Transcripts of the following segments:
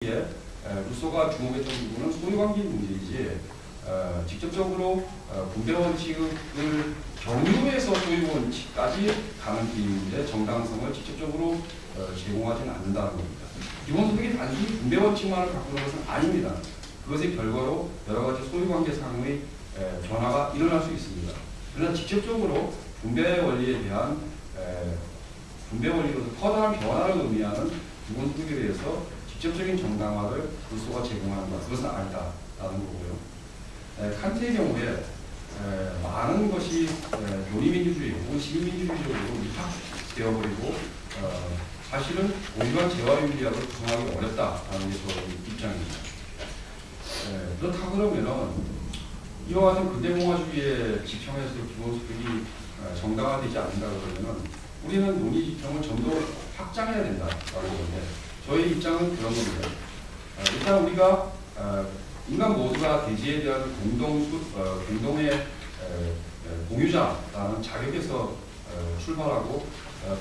루소가 주목했던 부분은 소유관계 문제이지 직접적으로 분배 원칙을 경유해서 소유 원칙까지 가는 길인데 정당성을 직접적으로 제공하지는 않는다는 겁니다. 기본소득이 단순히 분배 원칙만을 바꾸는 것은 아닙니다. 그것의 결과로 여러 가지 소유관계상의 변화가 일어날 수 있습니다. 그러나 직접적으로 분배 원리에 대한 분배 원리로서 커다란 변화를 의미하는 기본소득에 대해서 직접적인 정당화를 루소가 제공하는 것, 그것은 아니다라는 거고요. 칸트의 경우에 많은 것이 논의민주주의 혹은 시민민주주의적으로 위탁되어버리고 사실은 온유한 재화윤리학을 구성하기 어렵다라는 게 저의 입장입니다. 그렇다 그러면은 이와 같은 근대공화주의의 지평에서 기본소득이 정당화되지 않는다 그러면은 우리는 논의 지평을 좀 더 확장해야 된다라는 건데 저희 입장은 그런 겁니다. 일단 우리가 인간 모두가 대지에 대한 공동의 공유자라는 자격에서 출발하고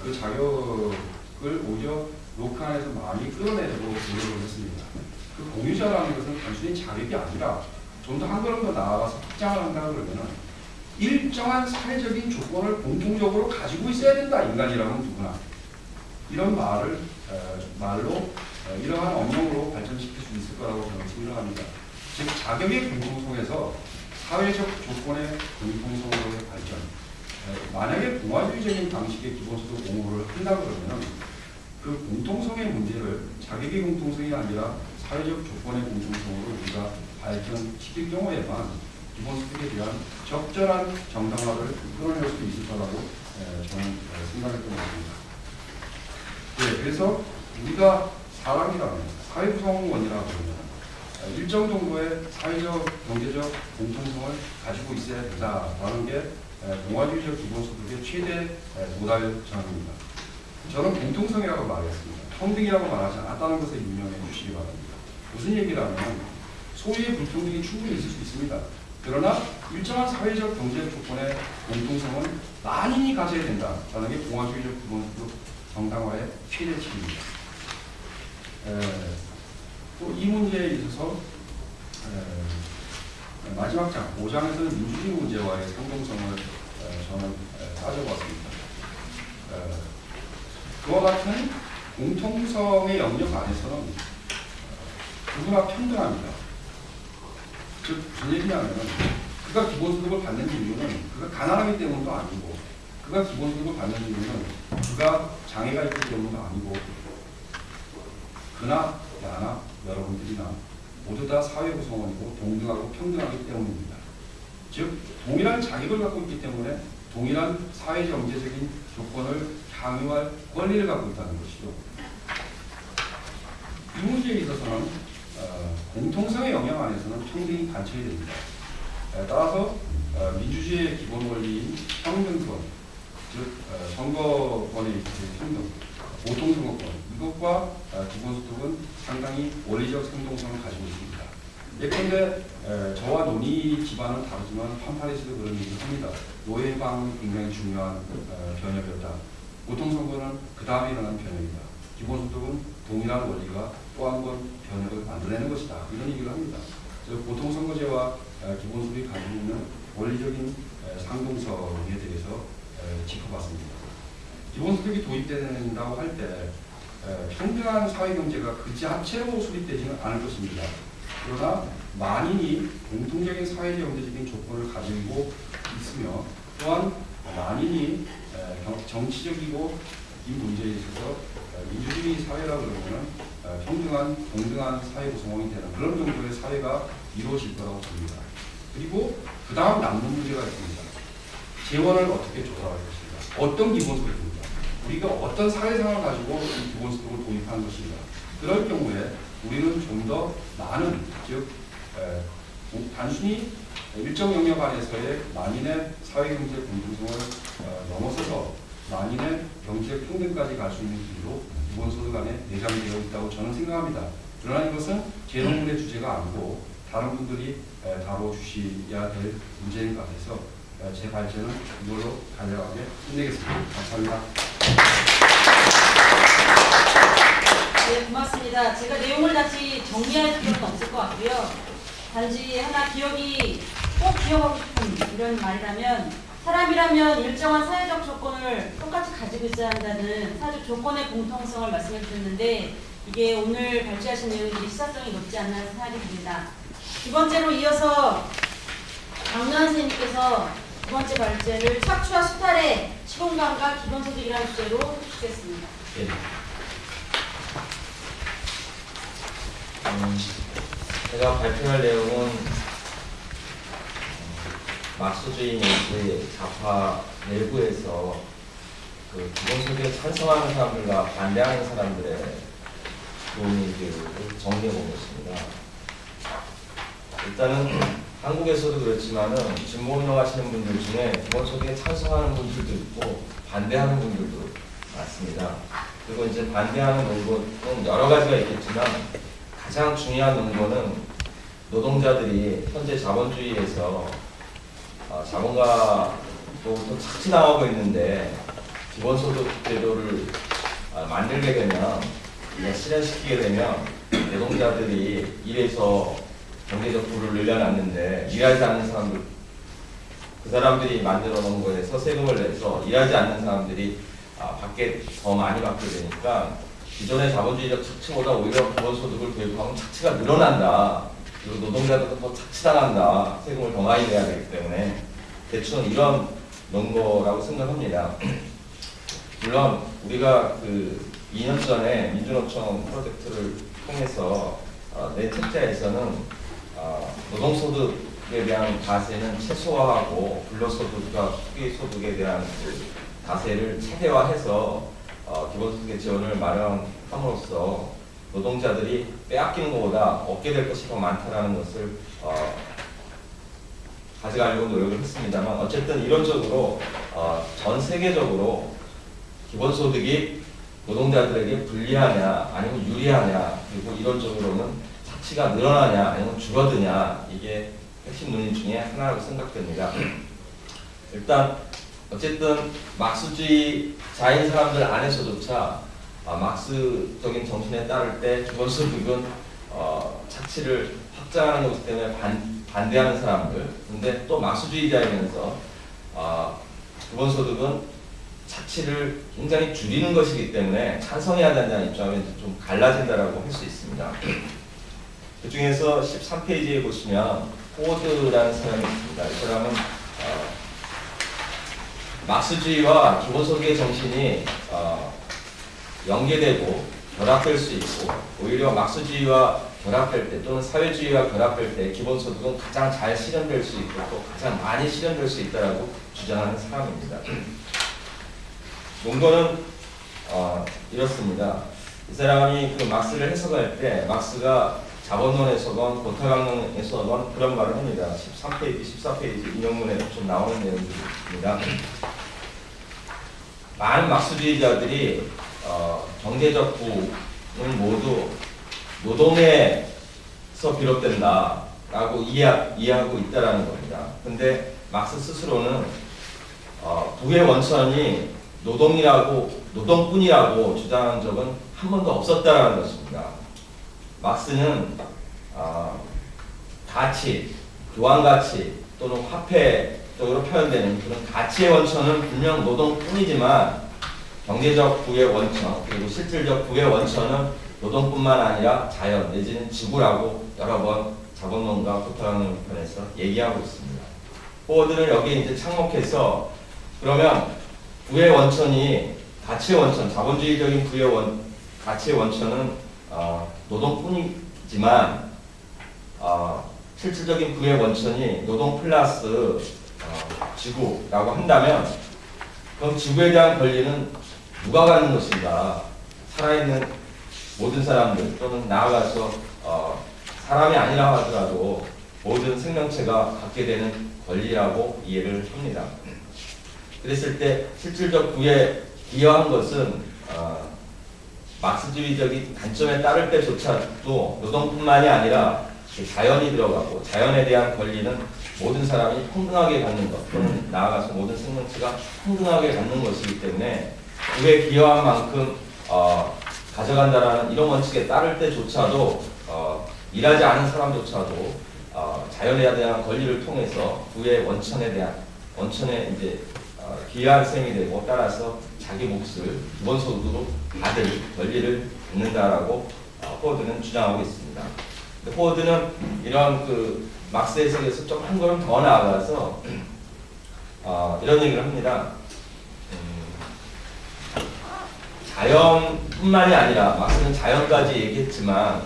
그 자격을 오히려 녹화에서 많이 끌어내려고 노력을 했습니다. 그 공유자라는 것은 단순히 자격이 아니라 좀 더 한 걸음 더 나아가서 확장을 한다 그러면 일정한 사회적인 조건을 공통적으로 가지고 있어야 된다, 인간이라면 누구나. 이런 말로 이러한 언명으로 발전시킬 수 있을 거라고 저는 생각합니다. 즉 자격의 공통성에서 사회적 조건의 공통성으로의 발전. 만약에 공화주의적인 방식의 기본소득 옹호를 한다 그러면 그 공통성의 문제를 자격의 공통성이 아니라 사회적 조건의 공통성으로 우리가 발전시킬 경우에만 기본소득에 대한 적절한 정당화를 끌어낼 수 있을 거라고 저는 생각했던 것입니다. 그래서 우리가 사람이라면 사회구성원이라고 하면 일정 정도의 사회적, 경제적 공통성을 가지고 있어야 된다라는 게 공화주의적 기본소득의 최대 도달점입니다. 저는 공통성이라고 말했습니다. 평등이라고 말하지 않았다는 것에 유념해 주시기 바랍니다. 무슨 얘기라면 소유의 불평등이 충분히 있을 수 있습니다. 그러나 일정한 사회적, 경제적 조건의 공통성은 만인이 가져야 된다라는 게 공화주의적 기본소득 정당화의 최대치입니다. 또 이 문제에 있어서 마지막 장, 5장에서는 민주주의 문제와의 상동성을 저는 따져보았습니다. 그와 같은 공통성의 영역 안에서는 누구나 평등합니다. 즉 무슨 얘기냐면 그가 기본소득을 받는 이유는 그가 가난하기 때문도 아니고 그가 기본소득을 받는 이유는 그가 장애가 있기 때문도 아니고 그나 나나 여러분들이나 모두 다 사회 구성원이고 동등하고 평등하기 때문입니다. 즉 동일한 자격을 갖고 있기 때문에 동일한 사회경제적인 조건을 향유할 권리를 갖고 있다는 것이죠. 이 문제에 있어서는 공통성의 영역 안에서는 평등이 관철이 됩니다. 따라서 민주주의의 기본 원리인 평등권, 즉 선거권의 평등, 보통선거권, 이것과 기본소득은 상당히 원리적 상동성을 가지고 있습니다. 예컨대 저와 논의 기반은 다르지만 판파리스도 그런 얘기를 합니다. 노예 해방은 굉장히 중요한 변혁이었다. 보통선거는 그 다음에 일어난 변혁이다. 기본소득은 동일한 원리가 또 한 번 변혁을 만들어내는 것이다. 이런 얘기를 합니다. 그래서 보통선거제와 기본소득이 가지고 있는 원리적인 상동성에 대해서 짚어봤습니다. 기본소득이 도입된다고 할 때 평등한 사회경제가 그 자체로 수립되지는 않을 것입니다. 그러나 만인이 공통적인 사회경제적인 조건을 가지고 있으며 또한 만인이 정치적이고 이 문제에 있어서 민주주의 사회라 그러면 평등한, 동등한 사회 구성원이 되는 그런 정도의 사회가 이루어질 거라고 봅니다. 그리고 그 다음 남는 문제가 있습니다. 재원을 어떻게 조달할 것인가? 어떤 기본소득입니다. 우리가 어떤 사회상을 가지고 이 기본소득을 도입하는 것인가? 그럴 경우에 우리는 좀 더 많은, 즉 단순히 일정 영역 안에서의 만인의 사회경제 공동성을 넘어서서 만인의 경제 평등까지 갈 수 있는 길로 기본소득 안에 내장되어 있다고 저는 생각합니다. 그러나 이것은 제 논문의 주제가 아니고 다른 분들이 다뤄주셔야 될 문제인 것 같아서 제 발제는 이걸로 간략하게 끝내겠습니다. 감사합니다. 네, 고맙습니다. 제가 내용을 다시 정리할 필요는 없을 것 같고요. 단지 하나 꼭 기억하고 싶은 이런 말이라면, 사람이라면 일정한 사회적 조건을 똑같이 가지고 있어야 한다는 사회적 조건의 공통성을 말씀해 주셨는데, 이게 오늘 발제하신 내용들이 시사성이 높지 않나 생각이 듭니다. 두 번째로 이어서 강노한 선생님께서 두 번째 발제를 착취와 수탈의 시공간과 기본소득이라는 주제로 해주시겠습니다. 네. 제가 발표할 내용은 막스주의 내지 좌파 내부에서 그 기본소득에 찬성하는 사람들과 반대하는 사람들의 논의들을 정리해 본 것입니다. 일단은 한국에서도 그렇지만은 진보운동 하시는 분들 중에 기본소득에 찬성하는 분들도 있고 반대하는 분들도 많습니다. 그리고 이제 반대하는 논거는 여러 가지가 있겠지만 가장 중요한 논거는 노동자들이 현재 자본주의에서 자본가로부터 착취당하고 있는데 기본소득 제도를 만들게 되면, 실현시키게 되면 노동자들이 일해서 경제적 부를 늘려놨는데 일하지 않는 사람들, 그 사람들이 만들어 놓은 거에서 세금을 내서 일하지 않는 사람들이 밖에 더 많이 받게 되니까 기존의 자본주의적 착취보다 오히려 기본소득을 도입하면 착취가 늘어난다. 그리고 노동자들도 더 착취당한다. 세금을 더 많이 내야 되기 때문에 대충 이런 논거라고 생각합니다. 물론 우리가 그 2년 전에 민주노총 프로젝트를 통해서 내 책자에서는 노동소득에 대한 가세는 최소화하고 근로소득과 투기소득에 대한 그 가세를 체계화해서 기본소득의 지원을 마련함으로써 노동자들이 빼앗기는 것보다 얻게 될 것이 더 많다는 것을 가져가려고 노력을 했습니다만, 어쨌든 이론적으로 전 세계적으로 기본소득이 노동자들에게 불리하냐 아니면 유리하냐, 그리고 이론적으로는 착취가 늘어나냐 아니면 줄어드냐, 이게 핵심 논의 중에 하나라고 생각됩니다. 일단 어쨌든 막스주의자인 사람들 안에서조차 막스적인 정신에 따를 때 기본소득은 착취를 확장하는 것 때문에 반대하는 사람들, 근데 또 막스주의자이면서 기본소득은 착취를 굉장히 줄이는 것이기 때문에 찬성해야 된다는 입장은 좀 갈라진다라고 할 수 있습니다. 그 중에서 13페이지에 보시면 포워드라는 사람이 있습니다. 이 사람은 막스주의와 기본소득의 정신이 연계되고 결합될 수 있고, 오히려 막스주의와 결합될 때 또는 사회주의와 결합될 때 기본소득은 가장 잘 실현될 수 있고 또 가장 많이 실현될 수 있다고 주장하는 사람입니다. 논거는 이렇습니다. 이 사람이 그 막스를 해석할 때 막스가 자본론에서건 고타강론에서건 그런 말을 합니다. 13페이지, 14페이지 인용문에 좀 나오는 내용들입니다. 많은 막스주의자들이 경제적 부는 모두 노동에서 비롯된다라고 이해하고 있다라는 겁니다. 근데 막스 스스로는 부의 원천이 노동뿐이라고 주장한 적은 한 번도 없었다라는 것입니다. 막스는 가치, 교환가치 또는 화폐적으로 표현되는 그런 가치의 원천은 분명 노동뿐이지만 경제적 부의 원천, 그리고 실질적 부의 원천은 노동뿐만 아니라 자연 내지는 지구라고 여러 번 자본론과 고타강론 편에서 얘기하고 있습니다. 포워드는 여기에 이제 착목해서, 그러면 부의 원천이 가치의 원천, 자본주의적인 가치의 원천은 노동뿐이지만 실질적인 부의 원천이 노동 플러스 지구라고 한다면, 그럼 지구에 대한 권리는 누가 갖는 것인가? 살아있는 모든 사람들, 또는 나아가서 사람이 아니라 하더라도 모든 생명체가 갖게 되는 권리라고 이해를 합니다. 그랬을 때 실질적 부에 기여한 것은 막스주의적인 관점에 따를 때조차도 노동뿐만이 아니라 자연이 들어가고, 자연에 대한 권리는 모든 사람이 평등하게 갖는 것, 또는 나아가서 모든 생명체가 평등하게 갖는 것이기 때문에 부에 기여한 만큼 가져간다라는 이런 원칙에 따를 때조차도 일하지 않은 사람조차도 자연에 대한 권리를 통해서 부의 원천에 이제 기여한 셈이 되고 따라서 자기 몫을 기본소득으로 받을 권리를 갖는다라고 호어드는 주장하고 있습니다. 호어드는 이런 그 막스 해석에서 좀 한 걸음 더 나아가서 이런 얘기를 합니다. 자연뿐만이 아니라 막스는 자연까지 얘기했지만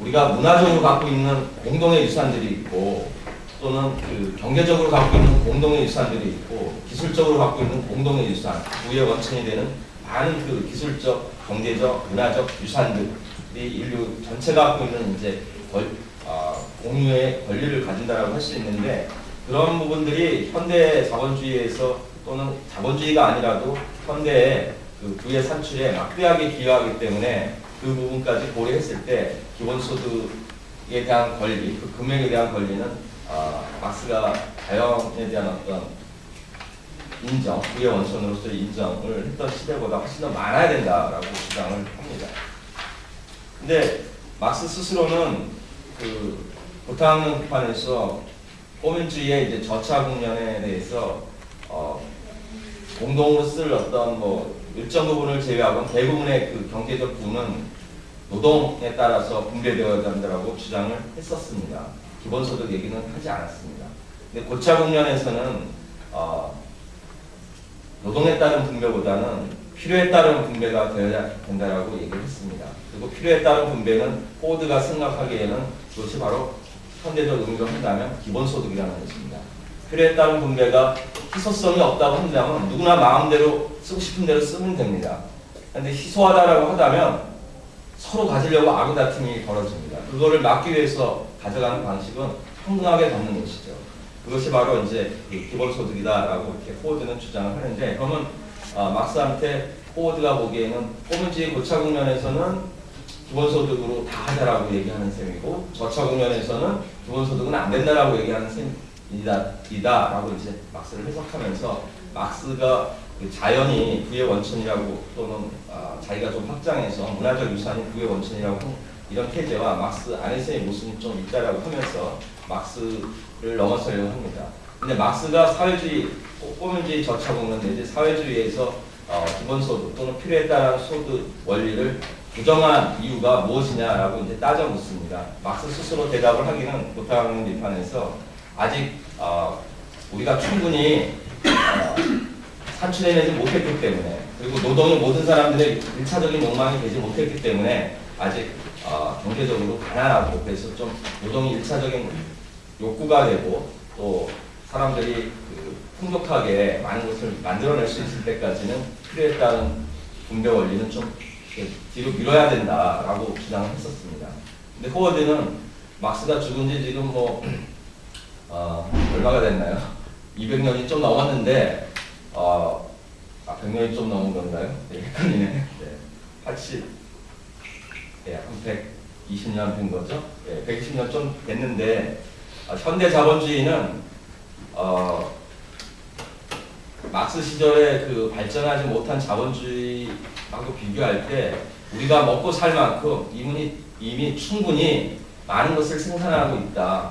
우리가 문화적으로 갖고 있는 공동의 유산들이 있고 또는 그 경제적으로 갖고 있는 공동의 유산들이 있고 기술적으로 갖고 있는 공동의 유산, 부의 원천이 되는 많은 그 기술적, 경제적, 문화적 유산들이 인류 전체가 갖고 있는 이제 공유의 권리를 가진다라고 할 수 있는데 그런 부분들이 현대 자본주의에서 또는 자본주의가 아니라도 현대의 그 부의 산출에 막대하게 기여하기 때문에 그 부분까지 고려했을 때 기본소득에 대한 권리, 그 금액에 대한 권리는 막스가 자연에 대한 어떤 인정, 부의 원천으로서의 인정을 했던 시대보다 훨씬 더 많아야 된다라고 주장을 합니다. 근데 막스 스스로는 그 고탕 비판에서 꼬민주의의 이제 저차 국면에 대해서 공동으로 쓸 어떤 뭐 일정 부분을 제외하고는 대부분의 그 경제적 부는 노동에 따라서 분배되어야 한다라고 주장을 했었습니다. 기본소득 얘기는 하지 않았습니다. 근데 고차 국면에서는 노동에 따른 분배보다는 필요에 따른 분배가 되어야 된다라고 얘기를 했습니다. 그리고 필요에 따른 분배는 호드가 생각하기에는 그것이 바로 현대적 의미로 한다면 기본소득이라는 것입니다. 필요에 따른 분배가 희소성이 없다고 한다면 누구나 마음대로 쓰고 싶은 대로 쓰면 됩니다. 그런데 희소하다라고 하다면 서로 가지려고 아구다툼이 벌어집니다. 그거를 막기 위해서 가져가는 방식은 평등하게 받는 것이죠. 그것이 바로 이제 기본소득이다라고 이렇게 호어드는 주장을 하는데 그러면 막스한테 호어드가 보기에는 꼬민주의 고차 국면에서는 기본소득으로 다 하자라고 얘기하는 셈이고 저차 국면에서는 기본소득은 안 된다라고 얘기하는 셈이다라고 이제 막스를 해석하면서 막스가 그 자연이 부의 원천이라고 또는 자기가 좀 확장해서 문화적 유산이 부의 원천이라고 하는 이런 태제와 막스 안에서의 모습이 좀 있다라고 하면서 막스를 넘어서려고 합니다. 근데 막스가 사회주의, 꼬민주의 저차 국면 내지 사회주의에서 기본소득 또는 필요에 따른 소득 원리를 부정한 이유가 무엇이냐라고 이제 따져 묻습니다. 막스 스스로 대답을 하기는 고탕 비판에서 아직 우리가 충분히 산출해내지 못했기 때문에 그리고 노동이 모든 사람들의 일차적인 욕망이 되지 못했기 때문에 아직 경제적으로 가난하고 그래서 좀 노동이 일차적인 욕구가 되고 또 사람들이 그 풍족하게 많은 것을 만들어낼 수 있을 때까지는 필요에 따른 분배 원리는 좀 뒤로 미뤄야 된다라고 주장을 했었습니다. 근데 호워드는 막스가 죽은 지 지금 뭐 얼마가 됐나요? 200년이 좀 넘었는데 100년이 좀 넘은 건가요? 네, 헷갈리네. 네, 80, 네, 한 120년 된 거죠? 네, 120년 좀 됐는데 현대 자본주의는 막스 시절에 그 발전하지 못한 자본주의하고 비교할 때 우리가 먹고 살 만큼 이미 충분히 많은 것을 생산하고 있다.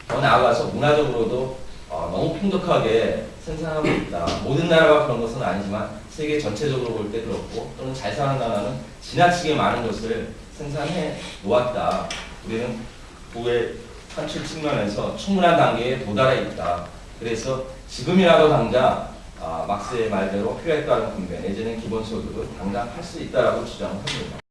더 나아가서 문화적으로도 너무 풍족하게 생산하고 있다. 모든 나라가 그런 것은 아니지만 세계 전체적으로 볼 때 그렇고 또는 잘 사는 나라는 지나치게 많은 것을 생산해 놓았다. 우리는 부의 산출 측면에서 충분한 단계에 도달해 있다. 그래서 지금이라도 당장 막스의 말대로 필요에 따른 분배 내지는 기본소득을 당장 할 수 있다라고 주장을 합니다.